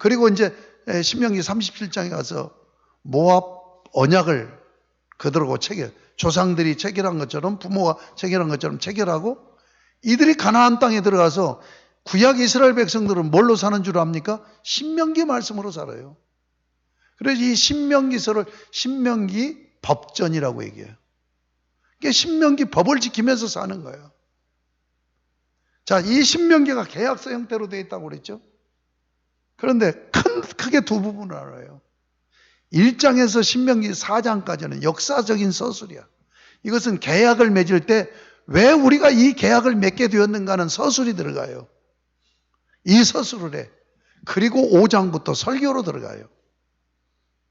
그리고 이제 신명기 37장에 가서 모압 언약을 그들하고 조상들이 체결한 것처럼, 부모가 체결한 것처럼 체결하고, 이들이 가나안 땅에 들어가서 구약 이스라엘 백성들은 뭘로 사는 줄 압니까? 신명기 말씀으로 살아요. 그래서 이 신명기서를 신명기 법전이라고 얘기해요. 그게 신명기 법을 지키면서 사는 거예요. 자, 이 신명기가 계약서 형태로 되어 있다고 그랬죠. 그런데 크게 두 부분을 알아요. 1장에서 신명기 4장까지는 역사적인 서술이야. 이것은 계약을 맺을 때 왜 우리가 이 계약을 맺게 되었는가 하는 서술이 들어가요. 이 서술을 해. 그리고 5장부터 설교로 들어가요.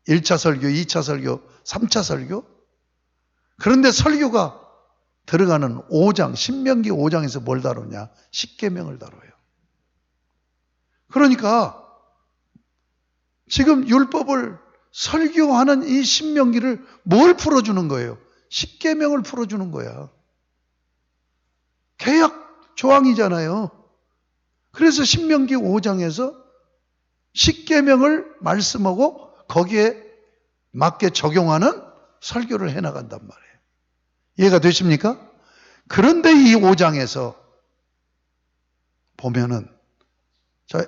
1차 설교, 2차 설교, 3차 설교. 그런데 설교가 들어가는 5장, 신명기 5장에서 뭘 다루냐? 십계명을 다뤄요. 그러니까 지금 율법을 설교하는 이 신명기를 뭘 풀어주는 거예요? 십계명을 풀어주는 거야. 계약 조항이잖아요. 그래서 신명기 5장에서 십계명을 말씀하고 거기에 맞게 적용하는 설교를 해나간단 말이에요. 이해가 되십니까? 그런데 이 5장에서 보면은, 자,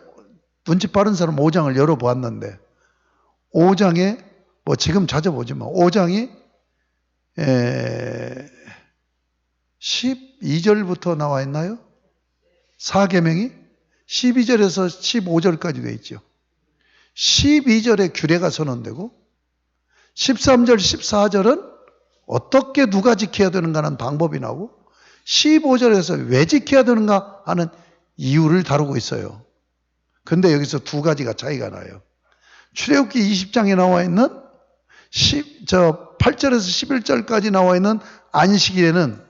눈치 빠른 사람 5장을 열어보았는데 5장에 지금 찾아보지만 5장이 12절부터 나와 있나요? 4계명이 12절에서 15절까지 되어 있죠. 12절에 규례가 선언되고 13절, 14절은 어떻게 누가 지켜야 되는가 하는 방법이 나오고 15절에서 왜 지켜야 되는가 하는 이유를 다루고 있어요. 근데 여기서 두 가지가 차이가 나요. 출애굽기 20장에 나와 있는 8절에서 11절까지 나와 있는 안식일에는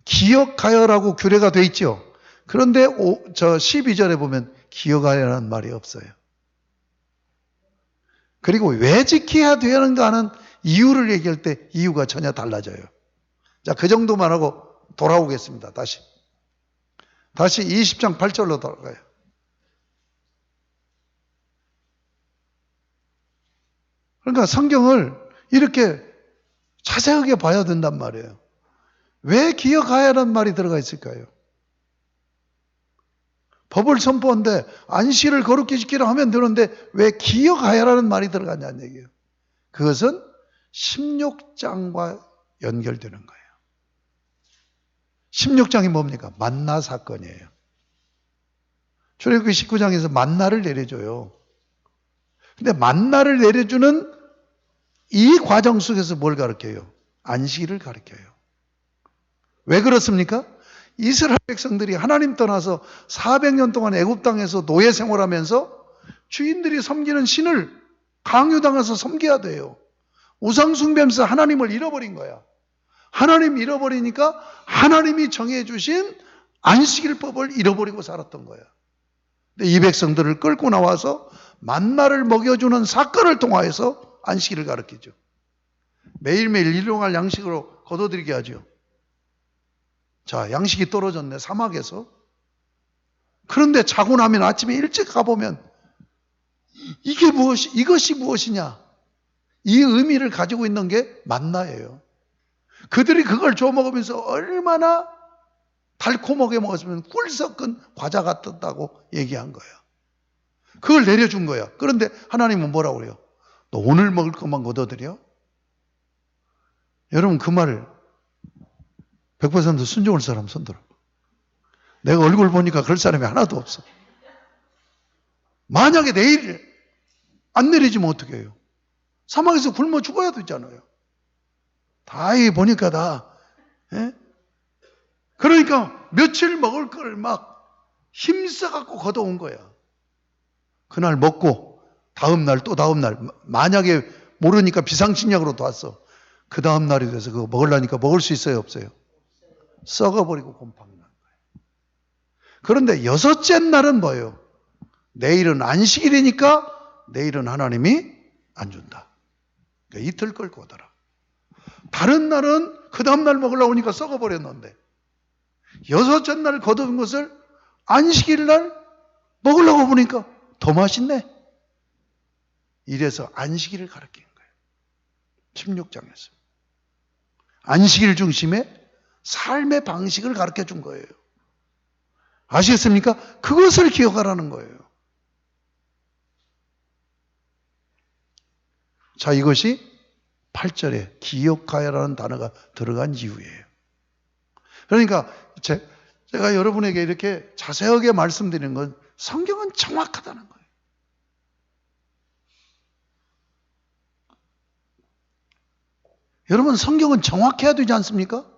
기억하여라고 규례가 되어 있죠. 그런데 12절에 보면 기억하여라는 말이 없어요. 그리고 왜 지켜야 되는가 하는 이유를 얘기할 때 이유가 전혀 달라져요. 자, 그 정도만 하고 돌아오겠습니다. 다시 20장 8절로 돌아가요. 그러니까 성경을 이렇게 자세하게 봐야 된단 말이에요. 왜 기억하여라는 말이 들어가 있을까요? 법을 선포한데 안식일을 거룩히 지키라 하면 되는데 왜 기억하여라는 말이 들어가냐는 얘기예요. 그것은 16장과 연결되는 거예요. 16장이 뭡니까? 만나 사건이에요. 출애굽기 19장에서 만나를 내려줘요. 근데 만나를 내려주는 이 과정 속에서 뭘 가르쳐요? 안식일을 가르쳐요. 왜 그렇습니까? 이스라엘 백성들이 하나님 떠나서 400년 동안 애굽 땅에서 노예 생활하면서 주인들이 섬기는 신을 강요당해서 섬겨야 돼요. 우상 숭배하면서 하나님을 잃어버린 거야. 하나님 잃어버리니까 하나님이 정해 주신 안식일법을 잃어버리고 살았던 거야. 근데 이 백성들을 끌고 나와서 만나를 먹여주는 사건을 통하여서 안식일을 가르치죠. 매일매일 일용할 양식으로 거둬들이게 하죠. 자, 양식이 떨어졌네, 사막에서. 그런데 자고 나면 아침에 일찍 가보면 이것이 무엇이냐? 이 의미를 가지고 있는 게 만나예요. 그들이 그걸 줘 먹으면서 얼마나 달콤하게 먹었으면 꿀 섞은 과자 같았다고 얘기한 거예요. 그걸 내려준 거야. 그런데 하나님은 뭐라고 그래요? 너 오늘 먹을 것만 거둬들여? 여러분, 그 말을 100% 순종할 사람 손들어. 내가 얼굴 보니까 그럴 사람이 하나도 없어. 만약에 내일 안 내리지면 어떻게 해요? 사막에서 굶어 죽어야 되잖아요. 다이 보니까 다. 예? 그러니까 며칠 먹을 걸 막 힘써갖고 걷어온 거야. 그날 먹고 다음날 또 다음날, 만약에 모르니까 비상식약으로 왔어. 그 다음날이 돼서 그거 먹으려니까 먹을 수 있어요, 없어요? 썩어버리고 곰팡이 난 거예요. 그런데 여섯째 날은 뭐예요? 내일은 안식일이니까 내일은 하나님이 안 준다. 그러니까 이틀 끌고 오더라. 다른 날은 그 다음날 먹으려고 하니까 썩어버렸는데 여섯째 날 거둔 것을 안식일 날 먹으려고 보니까 더 맛있네. 이래서 안식일을 가르친 거예요. 16장에서. 안식일 중심의 삶의 방식을 가르쳐 준 거예요. 아시겠습니까? 그것을 기억하라는 거예요. 자, 이것이 8절에 기억하여라는 단어가 들어간 이유예요. 그러니까 제가 여러분에게 이렇게 자세하게 말씀드리는 건 성경은 정확하다는 거예요. 여러분, 성경은 정확해야 되지 않습니까?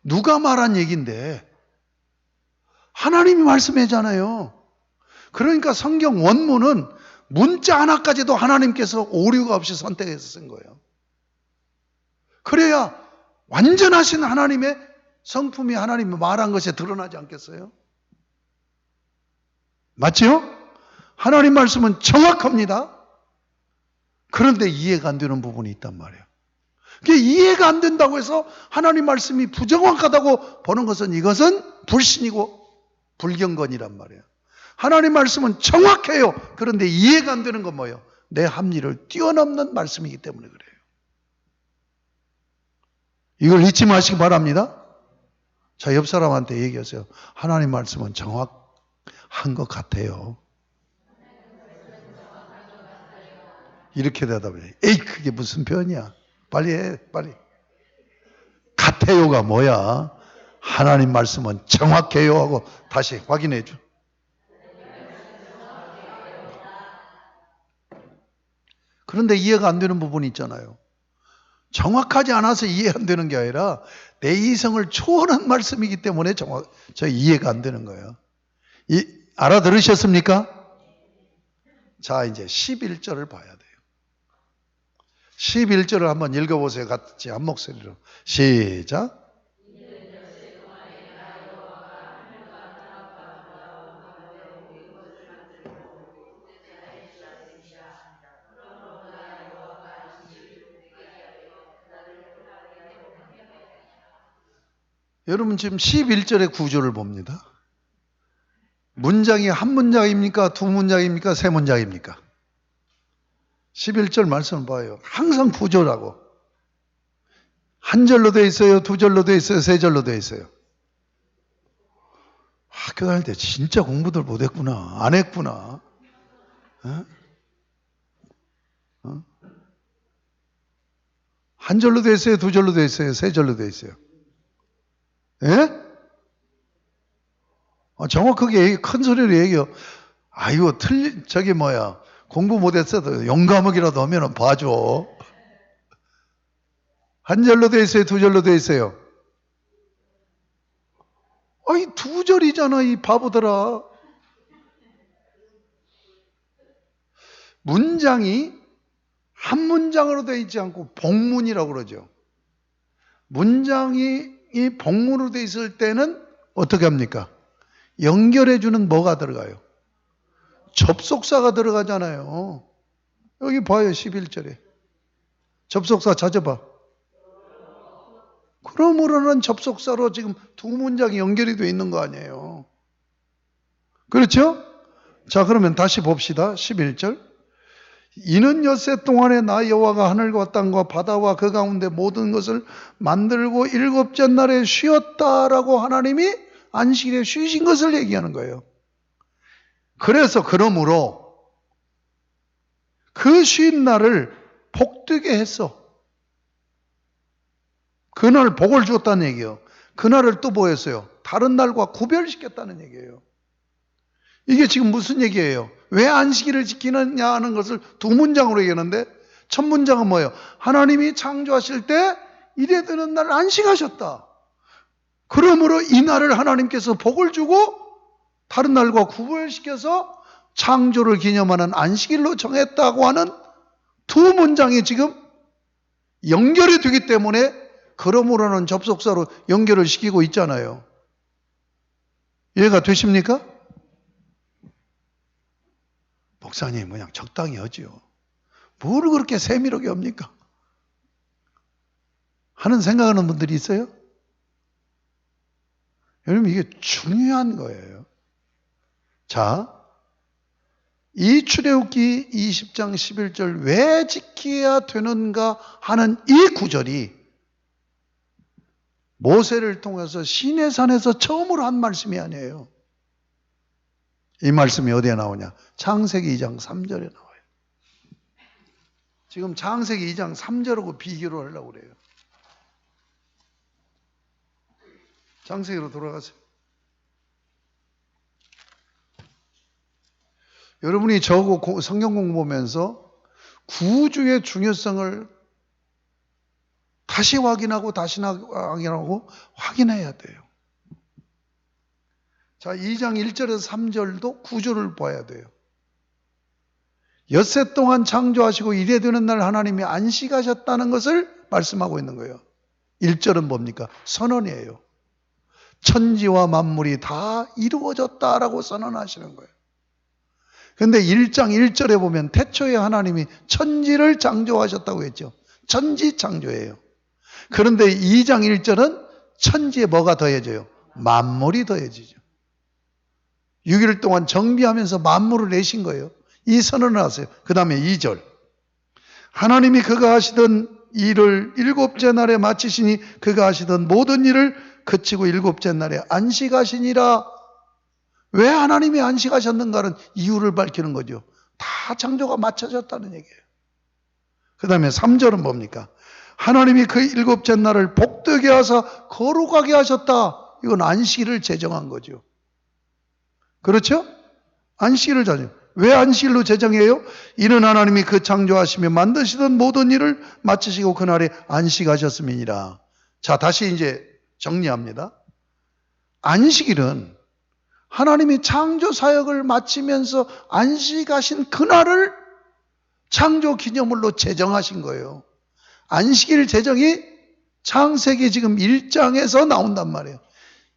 누가 말한 얘기인데 하나님이 말씀하잖아요. 그러니까 성경 원문은 문자 하나까지도 하나님께서 오류가 없이 선택해서 쓴 거예요. 그래야 완전하신 하나님의 성품이 하나님이 말한 것에 드러나지 않겠어요? 맞죠? 하나님 말씀은 정확합니다. 그런데 이해가 안 되는 부분이 있단 말이에요. 이해가 안 된다고 해서 하나님 말씀이 부정확하다고 보는 것은 이것은 불신이고 불경건이란 말이에요. 하나님 말씀은 정확해요. 그런데 이해가 안 되는 건 뭐예요? 내 합리를 뛰어넘는 말씀이기 때문에 그래요. 이걸 잊지 마시기 바랍니다. 자, 옆 사람한테 얘기하세요. 하나님 말씀은 정확한 것 같아요. 이렇게 대답해요. 에이, 그게 무슨 표현이야? 빨리 해, 빨리. 같아요가 뭐야? 하나님 말씀은 정확해요 하고 다시 확인해 줘. 그런데 이해가 안 되는 부분이 있잖아요. 정확하지 않아서 이해 안 되는 게 아니라 내 이성을 초월한 말씀이기 때문에 저 이해가 안 되는 거예요. 알아들으셨습니까? 자, 이제 11절을 봐야 돼요. 11절을 한번 읽어보세요. 같이 한 목소리로. 시작. 여러분 지금 11절의 구조를 봅니다. 문장이 한 문장입니까? 두 문장입니까? 세 문장입니까? 11절 말씀을 봐요. 항상 구조라고. 한 절로 돼 있어요? 두 절로 돼 있어요? 세 절로 돼 있어요? 학교 다닐 때 진짜 공부들 못했구나. 안 했구나. 어? 어? 한 절로 돼 있어요? 두 절로 돼 있어요? 세 절로 돼 있어요? 예? 정확하게 큰 소리로 얘기해요. 아이고, 공부 못했어도 용과목이라도 하면 봐줘. 한 절로 돼 있어요? 두 절로 돼 있어요? 아이, 두 절이잖아, 이 바보들아. 문장이 한 문장으로 돼 있지 않고 복문이라고 그러죠. 문장이 이 복문으로 돼 있을 때는 어떻게 합니까? 연결해주는 뭐가 들어가요? 접속사가 들어가잖아요. 여기 봐요, 11절에. 접속사 찾아봐. 그러므로는 접속사로 지금 두 문장이 연결이 되어 있는 거 아니에요. 그렇죠? 자, 그러면 다시 봅시다. 11절. 이는 엿새 동안에 나 여호와가 하늘과 땅과 바다와 그 가운데 모든 것을 만들고 일곱째 날에 쉬었다라고 하나님이 안식일에 쉬신 것을 얘기하는 거예요. 그래서 그러므로 그 쉰 날을 복되게 했어. 그날 복을 주었다는 얘기예요. 그날을 또 뭐 했어요? 다른 날과 구별시켰다는 얘기예요. 이게 지금 무슨 얘기예요? 왜 안식일을 지키느냐 하는 것을 두 문장으로 얘기하는데 첫 문장은 뭐예요? 하나님이 창조하실 때 이래 되는 날 안식하셨다. 그러므로 이 날을 하나님께서 복을 주고 다른 날과 구별시켜서 창조를 기념하는 안식일로 정했다고 하는 두 문장이 지금 연결이 되기 때문에 그러므로는 접속사로 연결을 시키고 있잖아요. 이해가 되십니까? 목사님 그냥 적당히 하지요. 뭘 그렇게 세밀하게 합니까? 하는 생각하는 분들이 있어요? 여러분 이게 중요한 거예요. 자, 이 출애굽기 20장 11절 왜 지켜야 되는가 하는 이 구절이 모세를 통해서 시내산에서 처음으로 한 말씀이 아니에요. 이 말씀이 어디에 나오냐? 창세기 2장 3절에 나와요. 지금 창세기 2장 3절하고 비교를 하려고 그래요. 창세기로 돌아가세요. 여러분이 저거 성경 공부하면서 구주의 중요성을 다시 확인하고 다시 확인하고 확인해야 돼요. 자, 2장 1절에서 3절도 구주를 봐야 돼요. 엿새 동안 창조하시고 이래 되는 날 하나님이 안식하셨다는 것을 말씀하고 있는 거예요. 1절은 뭡니까? 선언이에요. 천지와 만물이 다 이루어졌다라고 선언하시는 거예요. 그런데 1장 1절에 보면 태초에 하나님이 천지를 창조하셨다고 했죠. 천지 창조예요. 그런데 2장 1절은 천지에 뭐가 더해져요? 만물이 더해지죠. 6일 동안 정비하면서 만물을 내신 거예요. 이 선언을 하세요. 그 다음에 2절. 하나님이 그가 하시던 일을 일곱째 날에 마치시니 그가 하시던 모든 일을 그치고 일곱째 날에 안식하시니라. 왜 하나님이 안식하셨는가는 이유를 밝히는 거죠. 다 창조가 마쳐졌다는 얘기예요. 그 다음에 3절은 뭡니까? 하나님이 그 일곱째 날을 복되게 하사 거룩하게 하셨다. 이건 안식일을 제정한 거죠. 그렇죠? 안식일을 제정. 왜 안식일로 제정해요? 이는 하나님이 그 창조하시며 만드시던 모든 일을 마치시고 그날에 안식하셨음이니라. 자, 다시 이제 정리합니다. 안식일은 하나님이 창조 사역을 마치면서 안식하신 그날을 창조 기념일로 제정하신 거예요. 안식일 제정이 창세기 지금 1장에서 나온단 말이에요.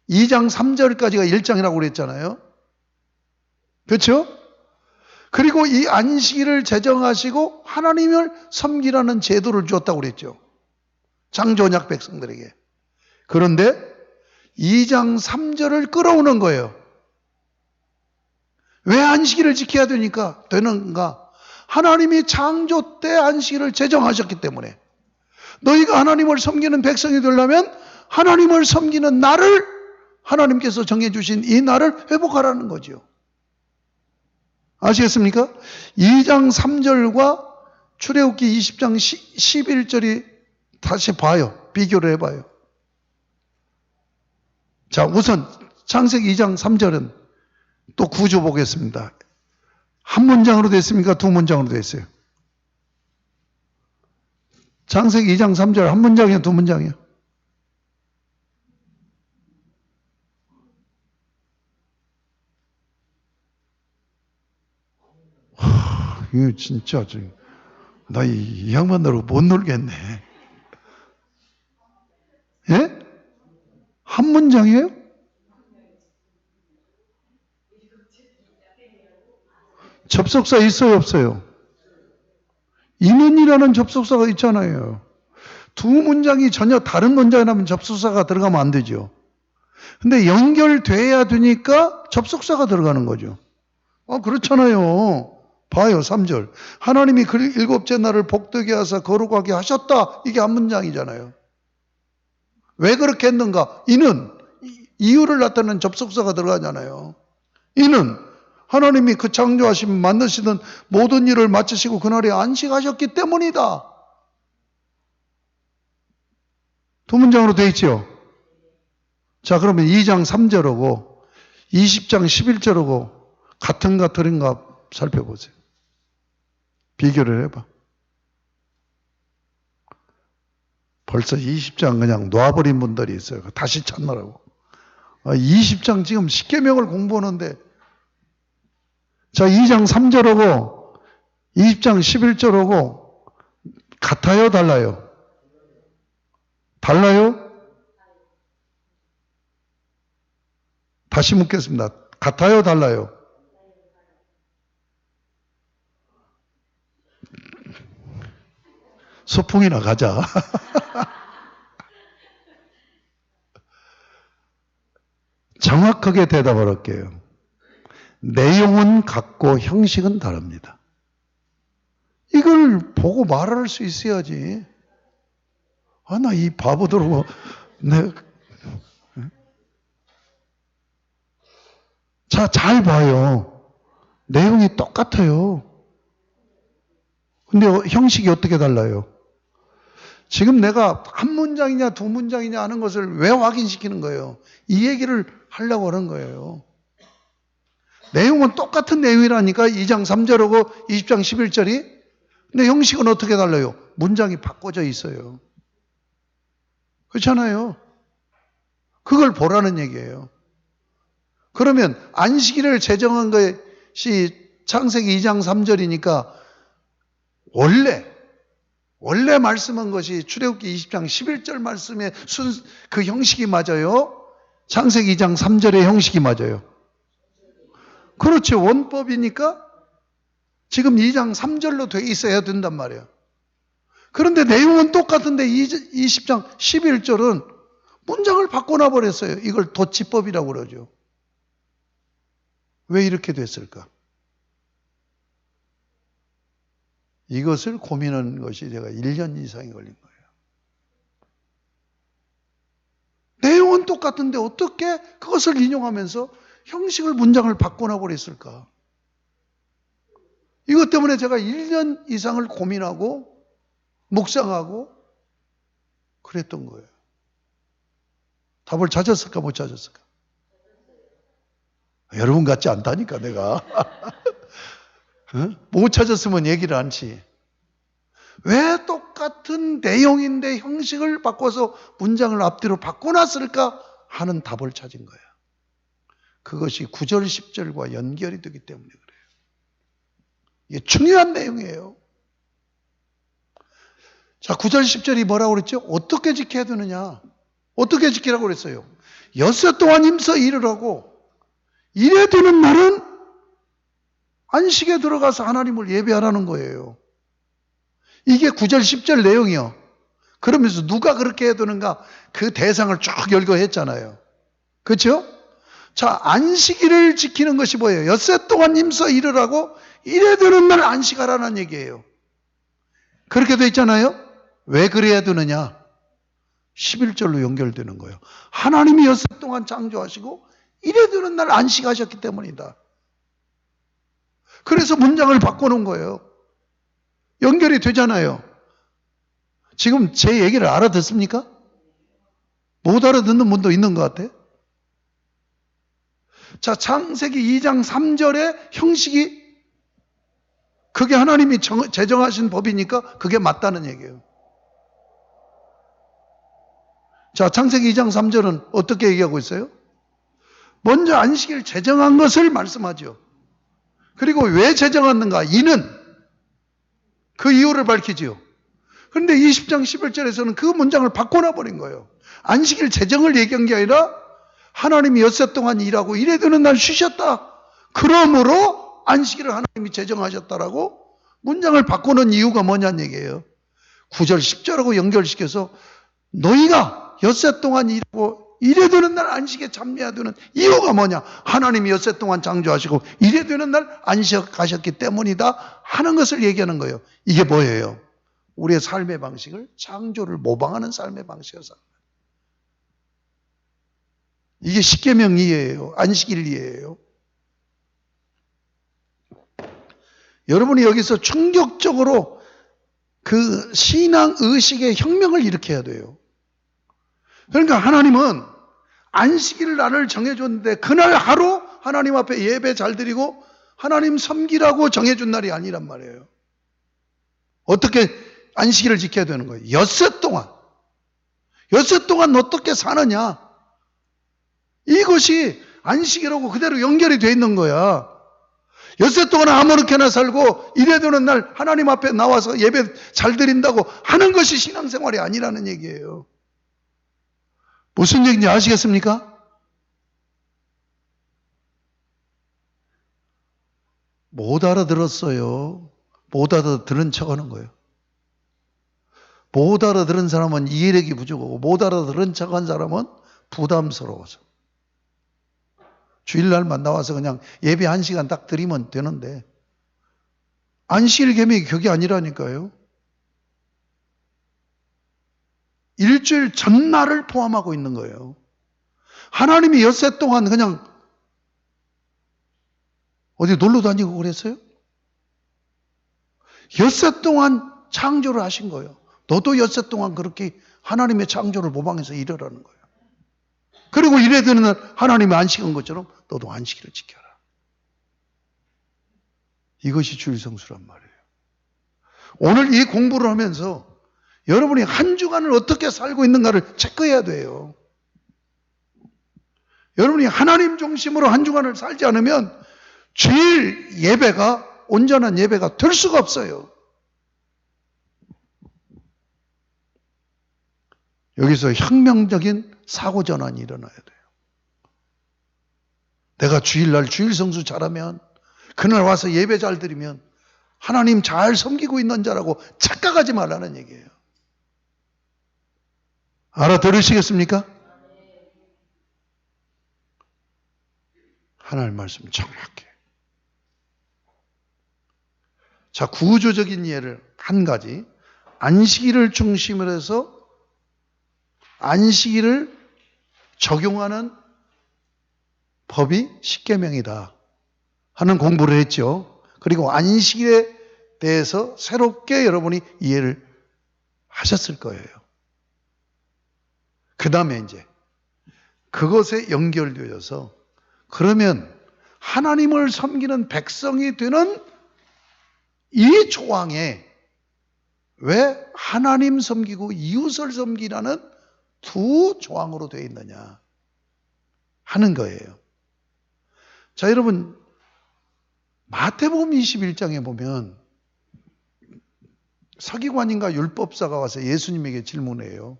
2장 3절까지가 1장이라고 그랬잖아요. 그렇죠? 그리고 이 안식일을 제정하시고 하나님을 섬기라는 제도를 주었다고 그랬죠. 창조 언약 백성들에게. 그런데 2장 3절을 끌어오는 거예요. 왜 안식일을 지켜야 되는가? 하나님이 창조 때 안식일을 제정하셨기 때문에 너희가 하나님을 섬기는 백성이 되려면 하나님을 섬기는 날을 하나님께서 정해주신 이 날을 회복하라는 거죠. 아시겠습니까? 2장 3절과 출애굽기 20장 11절이 다시 봐요. 비교를 해봐요. 자, 우선 창세기 2장 3절은 또 구조 보겠습니다. 한 문장으로 됐습니까? 두 문장으로 됐어요? 창세기 2장 3절 한 문장이에요? 두 문장이에요? 이거 진짜 나 이 양반들하고 못 놀겠네. 예? 한 문장이에요? 접속사 있어요, 없어요? 이는이라는 접속사가 있잖아요. 두 문장이 전혀 다른 문장이라면 접속사가 들어가면 안 되죠. 근데 연결돼야 되니까 접속사가 들어가는 거죠. 그렇잖아요. 봐요, 3절. 하나님이 그 일곱째 날을 복되게 하사 거룩하게 하셨다. 이게 한 문장이잖아요. 왜 그렇게 했는가? 이는, 이유를 나타내는 접속사가 들어가잖아요. 이는 하나님이 그 창조하시면 만드시던 모든 일을 마치시고 그날에 안식하셨기 때문이다. 두 문장으로 되어 있죠. 자, 그러면 2장 3절하고 20장 11절하고 같은가 틀린가 살펴보세요. 비교를 해봐. 벌써 20장 그냥 놓아버린 분들이 있어요. 다시 찾느라고. 20장 지금 십계명을 공부하는데 자, 2장 3절하고 20장 11절하고 같아요? 달라요? 달라요? 다시 묻겠습니다. 같아요? 달라요? 소풍이나 가자. 정확하게 대답을 할게요. 내용은 같고 형식은 다릅니다. 이걸 보고 말할 수 있어야지. 아, 나 이 바보들하고 자, 잘 봐요. 내용이 똑같아요. 근데 형식이 어떻게 달라요? 지금 내가 한 문장이냐 두 문장이냐 하는 것을 왜 확인시키는 거예요? 이 얘기를 하려고 하는 거예요. 내용은 똑같은 내용이라니까 2장 3절하고 20장 11절이. 근데 형식은 어떻게 달라요? 문장이 바꿔져 있어요. 그렇잖아요. 그걸 보라는 얘기예요. 그러면 안식일을 제정한 것이 창세기 2장 3절이니까 원래 말씀한 것이 출애굽기 20장 11절 말씀의 그 형식이 맞아요? 창세기 2장 3절의 형식이 맞아요? 그렇죠. 원법이니까 지금 2장 3절로 돼 있어야 된단 말이에요. 그런데 내용은 똑같은데 20장 11절은 문장을 바꿔놔 버렸어요. 이걸 도치법이라고 그러죠. 왜 이렇게 됐을까? 이것을 고민한 것이 제가 1년 이상이 걸린 거예요. 내용은 똑같은데 어떻게 그것을 인용하면서 형식을 문장을 바꿔놔 버렸을까? 이것 때문에 제가 1년 이상을 고민하고 묵상하고 그랬던 거예요. 답을 찾았을까 못 찾았을까? 여러분 같지 않다니까 내가. 못 찾았으면 얘기를 않지. 왜 똑같은 내용인데 형식을 바꿔서 문장을 앞뒤로 바꿔놨을까 하는 답을 찾은 거예요. 그것이 9절 10절과 연결이 되기 때문에 그래요. 이게 중요한 내용이에요. 자, 9절 10절이 뭐라고 그랬죠? 어떻게 지켜야 되느냐? 어떻게 지키라고 그랬어요? 엿새 동안 힘써 일을 이래 되는 날은 안식에 들어가서 하나님을 예배하라는 거예요. 이게 9절 10절 내용이요. 그러면서 누가 그렇게 해야 되는가? 그 대상을 쭉 열거했잖아요. 그렇죠? 자, 안식일을 지키는 것이 뭐예요? 엿새 동안 힘써 일을 하고 이래 되는 날 안식하라는 얘기예요. 그렇게 돼 있잖아요. 왜 그래야 되느냐? 11절로 연결되는 거예요. 하나님이 엿새 동안 창조하시고 이래 되는 날 안식하셨기 때문이다. 그래서 문장을 바꿔놓은 거예요. 연결이 되잖아요. 지금 제 얘기를 알아듣습니까? 못 알아듣는 분도 있는 것 같아요. 자, 창세기 2장 3절의 형식이 그게 하나님이 제정하신 법이니까 그게 맞다는 얘기예요. 자, 창세기 2장 3절은 어떻게 얘기하고 있어요? 먼저 안식일 제정한 것을 말씀하죠. 그리고 왜 제정했는가? 이는 그 이유를 밝히지요. 그런데 20장 11절에서는 그 문장을 바꿔놔버린 거예요. 안식일 제정을 얘기한 게 아니라 하나님이 엿새 동안 일하고 이래 되는 날 쉬셨다. 그러므로 안식일을 하나님이 제정하셨다라고 문장을 바꾸는 이유가 뭐냐는 얘기예요. 9절 10절하고 연결시켜서 너희가 엿새 동안 일하고 이래 되는 날 안식에 참여해야 되는 이유가 뭐냐? 하나님이 엿새 동안 창조하시고 이래 되는 날 안식하셨기 때문이다 하는 것을 얘기하는 거예요. 이게 뭐예요? 우리의 삶의 방식을 창조를 모방하는 삶의 방식이어서 이게 십계명 이해예요. 안식일 이해예요. 여러분이 여기서 충격적으로 그 신앙 의식의 혁명을 일으켜야 돼요. 그러니까 하나님은 안식일 날을 정해줬는데 그날 하루 하나님 앞에 예배 잘 드리고 하나님 섬기라고 정해준 날이 아니란 말이에요. 어떻게 안식일을 지켜야 되는 거예요? 엿새 동안 어떻게 사느냐? 이것이 안식이라고 그대로 연결이 돼 있는 거야. 엿새 동안 아무렇게나 살고 이래 되는 날 하나님 앞에 나와서 예배 잘 드린다고 하는 것이 신앙생활이 아니라는 얘기예요. 무슨 얘기인지 아시겠습니까? 못 알아들었어요. 못 알아들은 척 하는 거예요. 못 알아들은 사람은 이해력이 부족하고 못 알아들은 척 한 사람은 부담스러워서. 주일날만 나와서 그냥 예배 1시간 딱 드리면 되는데 안식일 계명이 그게 아니라니까요. 일주일 전날을 포함하고 있는 거예요. 하나님이 엿새 동안 그냥 어디 놀러 다니고 그랬어요? 엿새 동안 창조를 하신 거예요. 너도 엿새 동안 그렇게 하나님의 창조를 모방해서 일하라는 거예요. 그리고 이래 되는 날 하나님이 안식한 것처럼 너도 안식일을 지켜라. 이것이 주일 성수란 말이에요. 오늘 이 공부를 하면서 여러분이 한 주간을 어떻게 살고 있는가를 체크해야 돼요. 여러분이 하나님 중심으로 한 주간을 살지 않으면 주일 예배가 온전한 예배가 될 수가 없어요. 여기서 혁명적인 사고 전환이 일어나야 돼요. 내가 주일날 주일 성수 잘하면 그날 와서 예배 잘 드리면 하나님 잘 섬기고 있는 자라고 착각하지 말라는 얘기예요. 알아들으시겠습니까? 하나님 말씀 정확해. 자, 구조적인 예를 한 가지. 안식일을 중심으로 해서 안식일을 적용하는 법이 십계명이다 하는 공부를 했죠. 그리고 안식일에 대해서 새롭게 여러분이 이해를 하셨을 거예요. 그 다음에 이제 그것에 연결되어서 그러면 하나님을 섬기는 백성이 되는 이 조항에 왜 하나님 섬기고 이웃을 섬기라는 두 조항으로 되어 있느냐 하는 거예요. 자, 여러분 마태복음 21장에 보면 서기관인가 율법사가 와서 예수님에게 질문해요.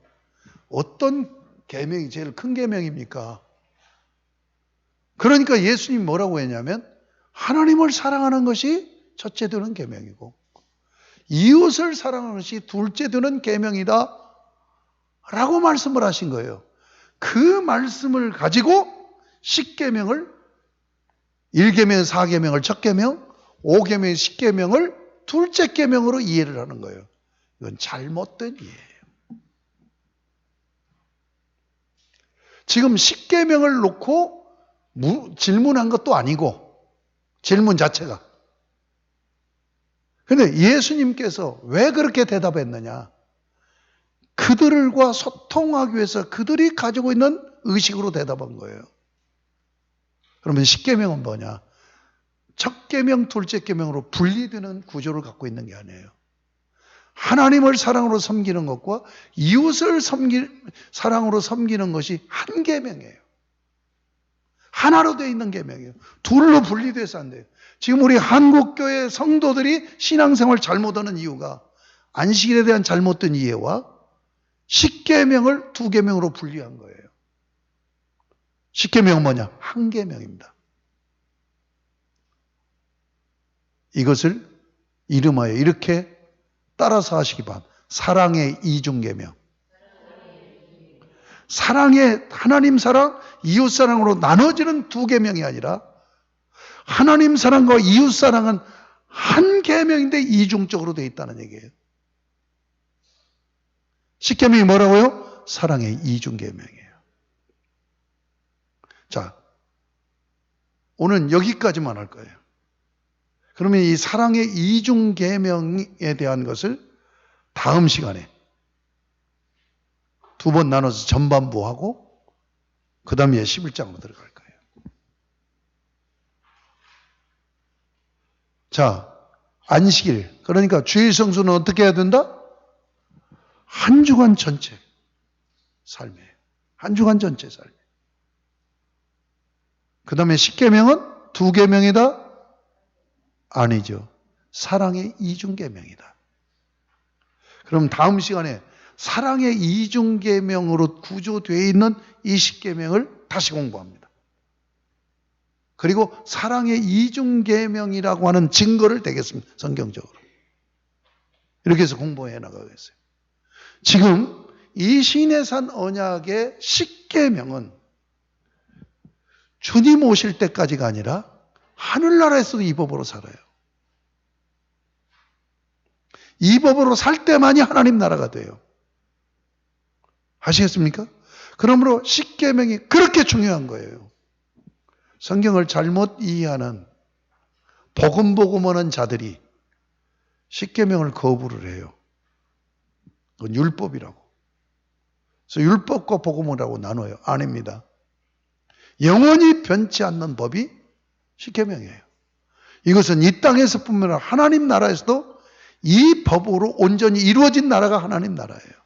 어떤 계명이 제일 큰 계명입니까? 그러니까 예수님이 뭐라고 했냐면 하나님을 사랑하는 것이 첫째 되는 계명이고 이웃을 사랑하는 것이 둘째 되는 계명이다 라고 말씀을 하신 거예요. 그 말씀을 가지고 10계명을 1계명, 4계명을 첫 계명, 5계명, 10계명을 둘째 계명으로 이해를 하는 거예요. 이건 잘못된 이해예요. 지금 10계명을 놓고 질문한 것도 아니고 질문 자체가. 그런데 예수님께서 왜 그렇게 대답했느냐? 그들과 소통하기 위해서 그들이 가지고 있는 의식으로 대답한 거예요. 그러면 10계명은 뭐냐? 첫 계명, 둘째 계명으로 분리되는 구조를 갖고 있는 게 아니에요. 하나님을 사랑으로 섬기는 것과 이웃을 사랑으로 섬기는 것이 한 계명이에요. 하나로 되어 있는 계명이에요. 둘로 분리돼서 안 돼요. 지금 우리 한국교회 성도들이 신앙생활 잘못하는 이유가 안식일에 대한 잘못된 이해와 10계명을 2계명으로 분리한 거예요. 10계명은 뭐냐? 한 계명입니다. 이것을 이름하여 이렇게 따라서 하시기 바랍니다. 사랑의 이중계명. 사랑의 하나님 사랑, 이웃 사랑으로 나눠지는 2계명이 아니라 하나님 사랑과 이웃 사랑은 한 계명인데 이중적으로 되어 있다는 얘기예요. 10계명이 뭐라고요? 사랑의 이중계명이에요. 자, 오늘 여기까지만 할 거예요. 그러면 이 사랑의 이중계명에 대한 것을 다음 시간에 2번 나눠서 전반부하고 그 다음에 11장으로 들어갈 거예요. 자, 안식일. 그러니까 주일 성수는 어떻게 해야 된다? 한 주간 전체 삶이에요. 한 주간 전체 삶. 그 다음에 10계명은 2계명이다? 아니죠. 사랑의 이중계명이다. 그럼 다음 시간에 사랑의 이중계명으로 구조되어 있는 이 10계명을 다시 공부합니다. 그리고 사랑의 이중계명이라고 하는 증거를 대겠습니다. 성경적으로. 이렇게 해서 공부해 나가겠어요. 지금 이 시내산 언약의 10계명은 주님 오실 때까지가 아니라 하늘나라에서도 이 법으로 살아요. 이 법으로 살 때만이 하나님 나라가 돼요. 아시겠습니까? 그러므로 십계명이 그렇게 중요한 거예요. 성경을 잘못 이해하는 복음하는 자들이 십계명을 거부를 해요. 그건 율법이라고. 그래서 율법과 복음이라고 나눠요. 아닙니다. 영원히 변치 않는 법이 십계명이에요. 이것은 이 땅에서뿐만 아니라 하나님 나라에서도 이 법으로 온전히 이루어진 나라가 하나님 나라예요.